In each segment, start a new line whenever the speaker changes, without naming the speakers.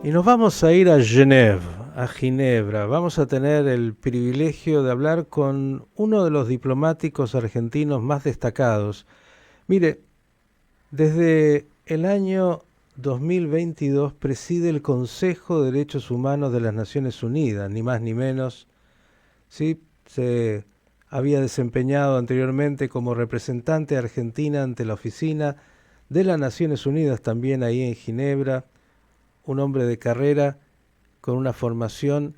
Y nos vamos a ir a a Ginebra. Vamos a tener el privilegio de hablar con uno de los diplomáticos argentinos más destacados. Mire, desde el año 2022 preside el Consejo de Derechos Humanos de las Naciones Unidas, ni más ni menos. Sí, se había desempeñado anteriormente como representante argentina ante la oficina de las Naciones Unidas, también ahí en Ginebra, un hombre de carrera con una formación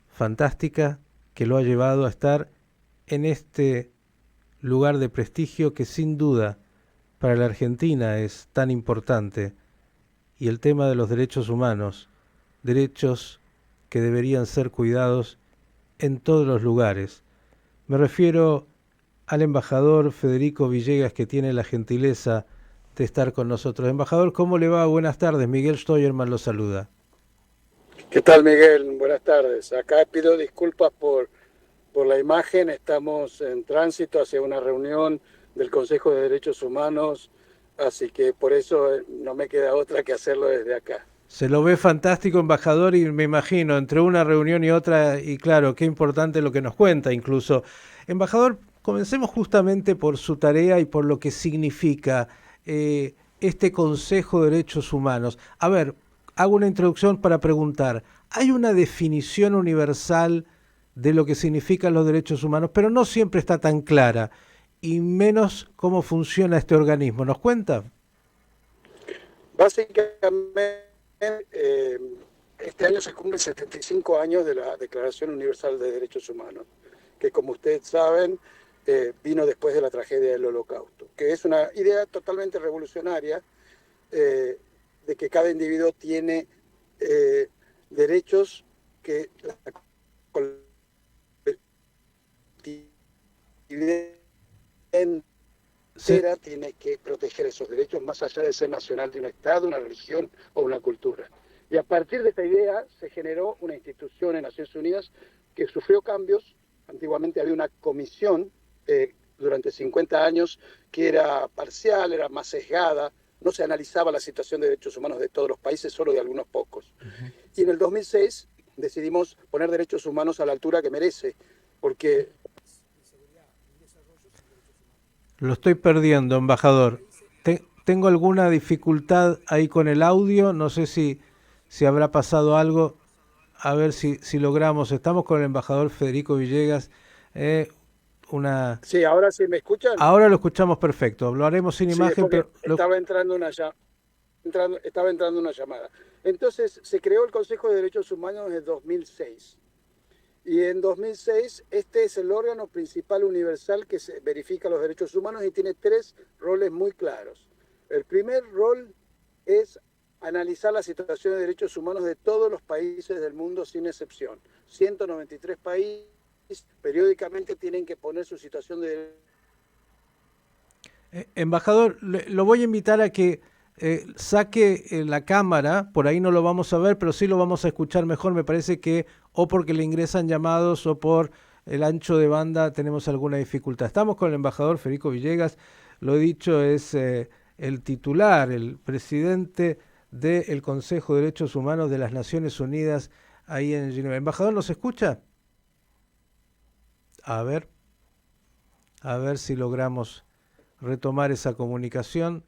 fantástica que lo ha llevado a estar en este lugar de prestigio que sin duda para la Argentina es tan importante, y el tema de los derechos humanos, derechos que deberían ser cuidados en todos los lugares. Me refiero al embajador Federico Villegas, que tiene la gentileza de estar con nosotros. Embajador, ¿cómo le va? Buenas tardes. Miguel Steuermann lo saluda.
¿Qué tal, Miguel? Buenas tardes. Acá pido disculpas por la imagen. Estamos en tránsito hacia una reunión del Consejo de Derechos Humanos, así que por eso no me queda otra que hacerlo desde acá.
Se lo ve fantástico, embajador, y me imagino, entre una reunión y otra, y claro, qué importante lo que nos cuenta incluso. Embajador, comencemos justamente por su tarea y por lo que significa este Consejo de Derechos Humanos. A ver, hago una introducción para preguntar, ¿hay una definición universal de lo que significan los derechos humanos? Pero no siempre está tan clara, y menos cómo funciona este organismo. ¿Nos cuenta?
Básicamente, eh, este año se cumplen 75 años de la Declaración Universal de Derechos Humanos, que como ustedes saben, vino después de la tragedia del Holocausto, que es una idea totalmente revolucionaria de que cada individuo tiene derechos que la colectividad
Sí.
entera tiene que proteger esos derechos más allá de ser nacional de un Estado, una religión o una cultura. Y a partir de esta idea se generó una institución en Naciones Unidas que sufrió cambios. Antiguamente había una comisión durante 50 años que era parcial, era más sesgada, no se analizaba la situación de derechos humanos de todos los países, solo de algunos pocos.
Uh-huh.
Y en el 2006 decidimos poner derechos humanos a la altura que merece, porque...
Lo estoy perdiendo, embajador. Tengo alguna dificultad ahí con el audio, no sé si habrá pasado algo, a ver si logramos. Estamos con el embajador Federico Villegas. eh, una...
Sí, ahora sí me escuchan.
Ahora lo escuchamos perfecto, lo haremos sin
Sí, es
imagen,
porque
pero...
estaba entrando una llamada. Entonces se creó el Consejo de Derechos Humanos en 2006. Y en 2006 este es el órgano principal universal que verifica los derechos humanos y tiene tres roles muy claros. El primer rol es analizar la situación de derechos humanos de todos los países del mundo sin excepción. 193 países periódicamente tienen que poner su situación de...
Embajador, lo voy a invitar a que saque la cámara, por ahí no lo vamos a ver, pero sí lo vamos a escuchar mejor. Me parece que o porque le ingresan llamados o por el ancho de banda tenemos alguna dificultad. Estamos con el embajador Federico Villegas, lo he dicho, es el titular, el presidente del Consejo de Derechos Humanos de las Naciones Unidas ahí en Ginebra. Embajador, ¿nos escucha? A ver, a ver si logramos retomar esa comunicación,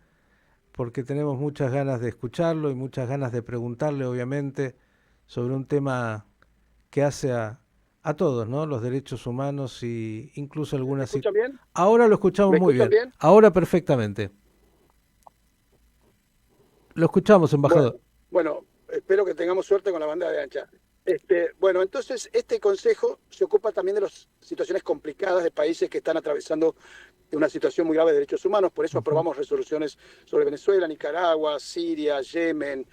porque tenemos muchas ganas de escucharlo y muchas ganas de preguntarle, obviamente, sobre un tema que hace a todos, ¿no? Los derechos humanos y incluso
¿Me
algunas...
escuchan bien?
Ahora lo escuchamos
¿Me
muy
escuchan
bien,
bien?
ahora perfectamente. Lo escuchamos, embajador.
Bueno, espero que tengamos suerte con la banda de ancha. Bueno, entonces este consejo se ocupa también de las situaciones complicadas de países que están atravesando una situación muy grave de derechos humanos. Por eso
Uh-huh.
aprobamos resoluciones sobre Venezuela, Nicaragua, Siria, Yemen,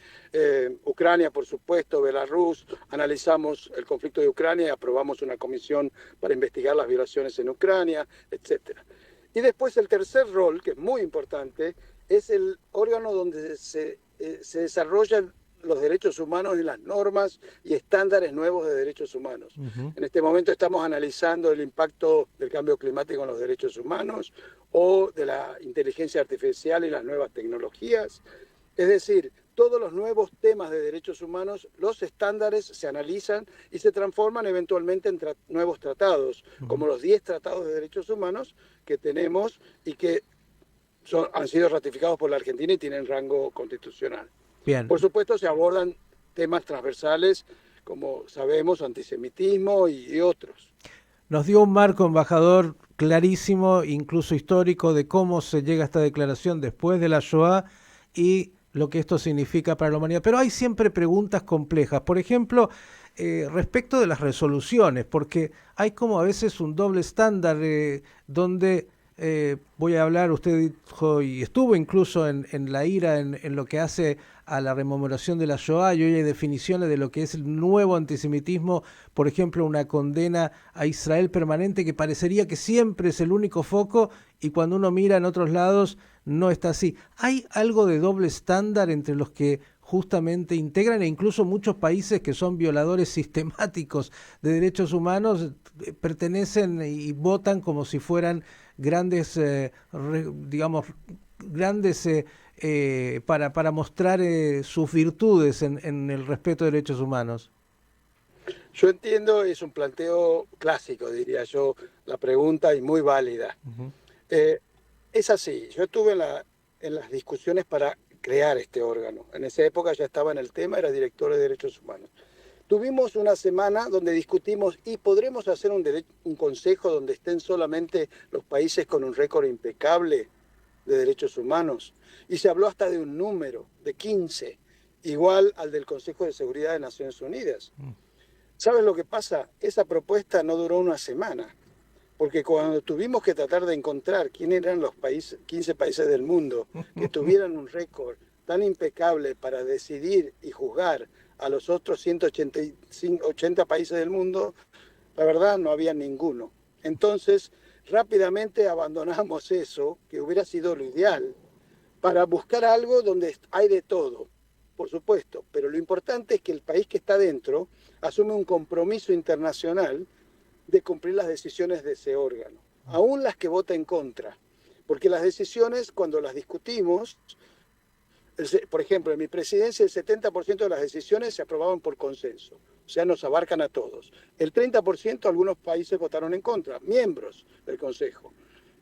Ucrania, por supuesto, Belarus. Analizamos el conflicto de Ucrania y aprobamos una comisión para investigar las violaciones en Ucrania, etcétera. Y después el tercer rol, que es muy importante, es el órgano donde se desarrollan los derechos humanos y las normas y estándares nuevos de derechos humanos.
Uh-huh.
En este momento estamos analizando el impacto del cambio climático en los derechos humanos o de la inteligencia artificial y las nuevas tecnologías. Es decir, todos los nuevos temas de derechos humanos, los estándares se analizan y se transforman eventualmente en nuevos tratados, como los 10 tratados de derechos humanos que tenemos y que han sido ratificados por la Argentina y tienen rango constitucional.
Bien.
Por supuesto, se abordan temas transversales, como sabemos, antisemitismo y otros.
Nos dio un marco, embajador, clarísimo, incluso histórico, de cómo se llega a esta declaración después de la Shoah y lo que esto significa para la humanidad. Pero hay siempre preguntas complejas. Por ejemplo, respecto de las resoluciones, porque hay como a veces un doble estándar donde... voy a hablar, usted dijo, y estuvo incluso en la IRA, en lo que hace a la rememoración de la Shoah, y hoy hay definiciones de lo que es el nuevo antisemitismo, por ejemplo, una condena a Israel permanente que parecería que siempre es el único foco, y cuando uno mira en otros lados no está así. ¿Hay algo de doble estándar entre los que justamente integran, e incluso muchos países que son violadores sistemáticos de derechos humanos pertenecen y votan como si fueran grandes, digamos, grandes para mostrar sus virtudes en el respeto de derechos humanos?
Yo entiendo, es un planteo clásico, diría yo, la pregunta y muy válida.
Uh-huh.
Es así, yo estuve en las discusiones para crear este órgano. En esa época ya estaba en el tema, era director de Derechos Humanos. Tuvimos una semana donde discutimos y podremos hacer un consejo donde estén solamente los países con un récord impecable de derechos humanos. Y se habló hasta de un número, de 15, igual al del Consejo de Seguridad de Naciones Unidas. ¿Sabes lo que pasa? Esa propuesta no duró una semana, porque cuando tuvimos que tratar de encontrar quién eran los 15 países del mundo que tuvieran un récord tan impecable para decidir y juzgar a los otros 180 países del mundo, la verdad no había ninguno. Entonces, rápidamente abandonamos eso, que hubiera sido lo ideal, para buscar algo donde hay de todo, por supuesto, pero lo importante es que el país que está dentro asume un compromiso internacional de cumplir las decisiones de ese órgano, aún las que vota en contra, porque las decisiones, cuando las discutimos, por ejemplo, en mi presidencia el 70% de las decisiones se aprobaban por consenso, o sea, nos abarcan a todos. El 30% algunos países votaron en contra, miembros del Consejo.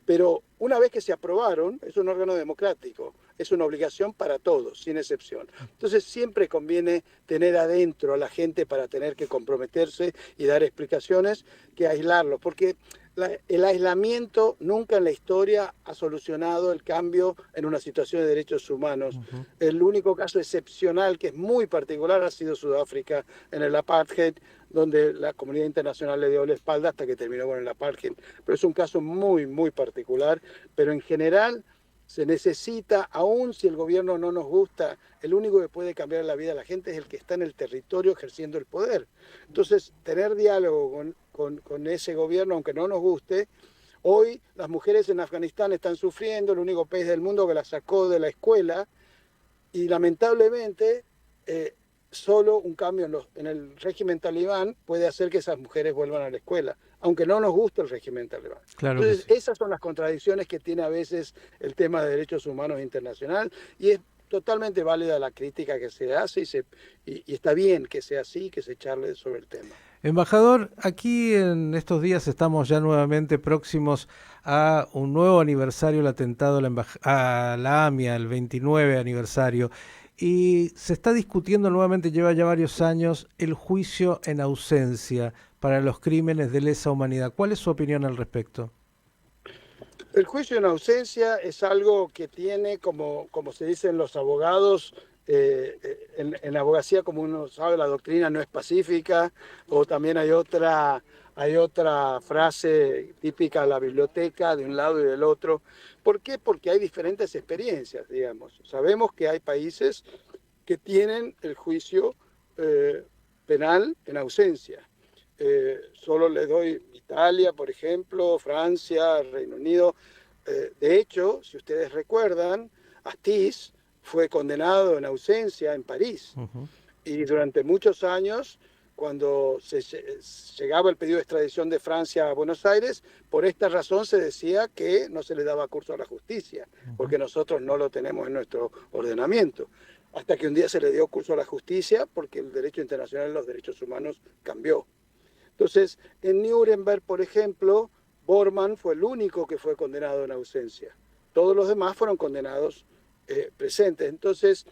Pero una vez que se aprobaron, es un órgano democrático, es una obligación para todos, sin excepción. Entonces siempre conviene tener adentro a la gente para tener que comprometerse y dar explicaciones que aislarlos, porque el aislamiento nunca en la historia ha solucionado el cambio en una situación de derechos humanos. Uh-huh. El único caso excepcional, que es muy particular, ha sido Sudáfrica en el apartheid, donde la comunidad internacional le dio la espalda hasta que terminó con el apartheid. Pero es un caso muy, muy particular, pero en general se necesita, aun si el gobierno no nos gusta, el único que puede cambiar la vida de la gente es el que está en el territorio ejerciendo el poder. Entonces, tener diálogo con ese gobierno, aunque no nos guste. Hoy las mujeres en Afganistán están sufriendo, el único país del mundo que las sacó de la escuela, y lamentablemente solo un cambio en el régimen talibán puede hacer que esas mujeres vuelvan a la escuela, aunque no nos guste el régimen talibán.
Claro.
Entonces, esas son las contradicciones que tiene a veces el tema de derechos humanos internacional, y es totalmente válida la crítica que se hace y está bien que sea así, que se charle sobre el tema.
Embajador, aquí en estos días estamos ya nuevamente próximos a un nuevo aniversario del atentado a la AMIA, el 29 aniversario, y se está discutiendo nuevamente, lleva ya varios años, el juicio en ausencia para los crímenes de lesa humanidad. ¿Cuál es su opinión al respecto?
El juicio en ausencia es algo que tiene, como se dicen los abogados, en la abogacía, como uno sabe, la doctrina no es pacífica, o también hay otra frase típica de la biblioteca, de un lado y del otro. ¿Por qué? Porque hay diferentes experiencias, digamos. Sabemos que hay países que tienen el juicio penal en ausencia. Solo le doy Italia, por ejemplo, Francia, Reino Unido. De hecho, si ustedes recuerdan, Astiz fue condenado en ausencia en París. Uh-huh. Y durante muchos años cuando llegaba el pedido de extradición de Francia a Buenos Aires, por esta razón se decía que no se le daba curso a la justicia, porque nosotros no lo tenemos en nuestro ordenamiento. Hasta que un día se le dio curso a la justicia, porque el derecho internacional de los derechos humanos cambió. Entonces, en Nuremberg, por ejemplo, Bormann fue el único que fue condenado en ausencia. Todos los demás fueron condenados presentes. Entonces,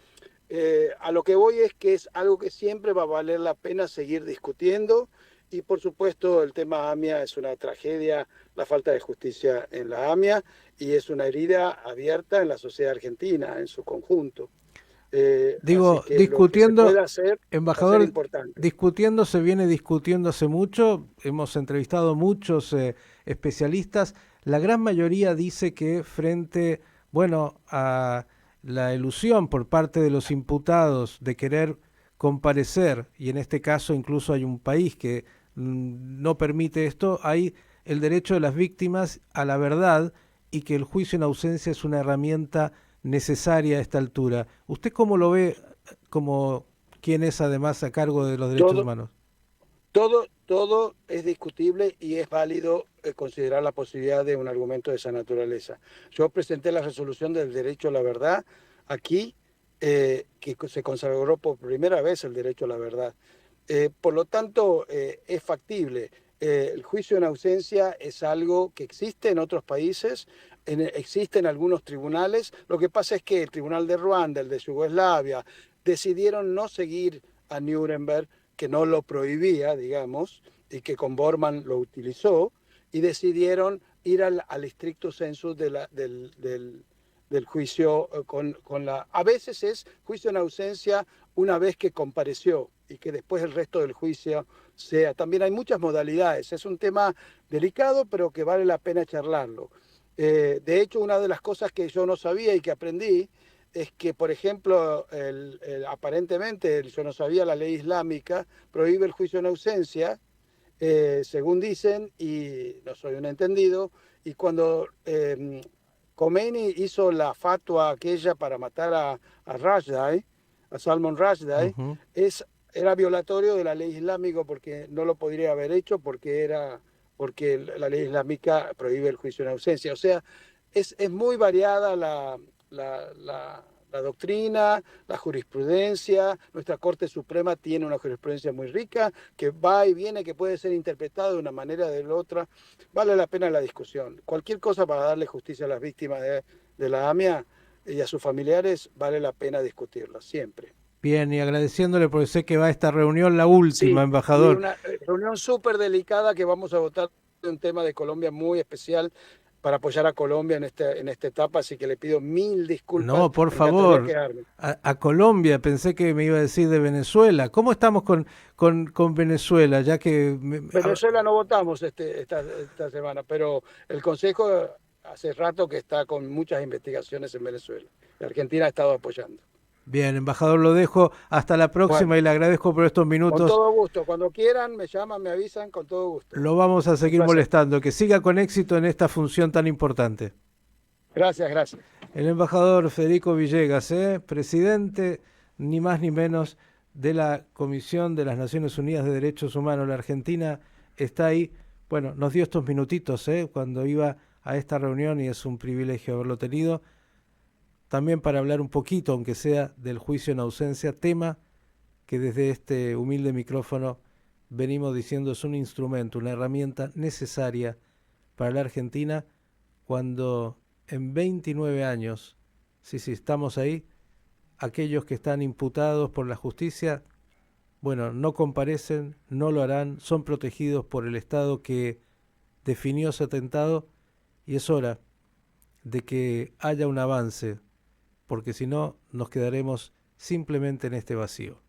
a lo que voy es que es algo que siempre va a valer la pena seguir discutiendo, y por supuesto el tema AMIA es una tragedia, la falta de justicia en la AMIA, y es una herida abierta en la sociedad argentina en su conjunto.
Digo,
así que
discutiendo,
lo que se puede hacer va a ser
embajador,
importante.
discutiendo, se viene discutiendo hace mucho, hemos entrevistado muchos especialistas, la gran mayoría dice que frente, bueno, a la elusión por parte de los imputados de querer comparecer, y en este caso incluso hay un país que no permite esto, hay el derecho de las víctimas a la verdad, y que el juicio en ausencia es una herramienta necesaria a esta altura. ¿Usted cómo lo ve como quien es además a cargo de los derechos
Todo,
humanos?
todo es discutible y es válido considerar la posibilidad de un argumento de esa naturaleza. Yo presenté la resolución del derecho a la verdad aquí, que se consagró por primera vez el derecho a la verdad. Por lo tanto, es factible. El juicio en ausencia es algo que existe en otros países, existe en algunos tribunales. Lo que pasa es que el tribunal de Ruanda, el de Yugoslavia, decidieron no seguir a Nuremberg, que no lo prohibía, digamos, y que con Bormann lo utilizó, y decidieron ir al stricto sensu del juicio con la... A veces es juicio en ausencia una vez que compareció, y que después el resto del juicio sea. También hay muchas modalidades. Es un tema delicado, pero que vale la pena charlarlo. De hecho, una de las cosas que yo no sabía y que aprendí es que, por ejemplo, aparentemente, yo no sabía, la ley islámica prohíbe el juicio en ausencia, según dicen, y no soy un entendido, y cuando Khomeini hizo la fatua aquella para matar a Rushdie, a Salman Rushdie, era violatorio de la ley islámica, porque no lo podría haber hecho, porque la ley islámica prohíbe el juicio en ausencia. O sea, es muy variada la doctrina, la jurisprudencia. Nuestra Corte Suprema tiene una jurisprudencia muy rica, que va y viene, que puede ser interpretada de una manera o de la otra. Vale la pena la discusión. Cualquier cosa para darle justicia a las víctimas de la AMIA y a sus familiares, vale la pena discutirla, siempre.
Bien, y agradeciéndole porque sé que va a esta reunión, la
Sí,
última,
y
embajador.
una reunión súper delicada, que vamos a votar un tema de Colombia muy especial para apoyar a Colombia en esta etapa, así que le pido mil disculpas,
No, por
me encantaría
favor,
quedarme.
a Colombia, pensé que me iba a decir de Venezuela. ¿Cómo estamos con Venezuela? Ya que
Venezuela no votamos esta semana, pero el Consejo hace rato que está con muchas investigaciones en Venezuela. La Argentina ha estado apoyando.
bien, embajador, lo dejo. Hasta la
Bueno,
próxima y le agradezco por estos
con
minutos.
todo gusto. Cuando quieran, me llaman, me avisan, con todo gusto.
Lo vamos a
Un
seguir
placer.
molestando. Que siga con éxito en esta función tan importante.
Gracias, gracias.
El embajador Federico Villegas, presidente ni más ni menos de la Comisión de las Naciones Unidas de Derechos Humanos. La Argentina está ahí. Bueno, nos dio estos minutitos cuando iba a esta reunión, y es un privilegio haberlo tenido. También para hablar un poquito, aunque sea, del juicio en ausencia, tema que desde este humilde micrófono venimos diciendo es un instrumento, una herramienta necesaria para la Argentina cuando en 29 años, sí, estamos ahí, aquellos que están imputados por la justicia, bueno, no comparecen, no lo harán, son protegidos por el Estado que definió ese atentado, y es hora de que haya un avance, porque si no nos quedaremos simplemente en este vacío.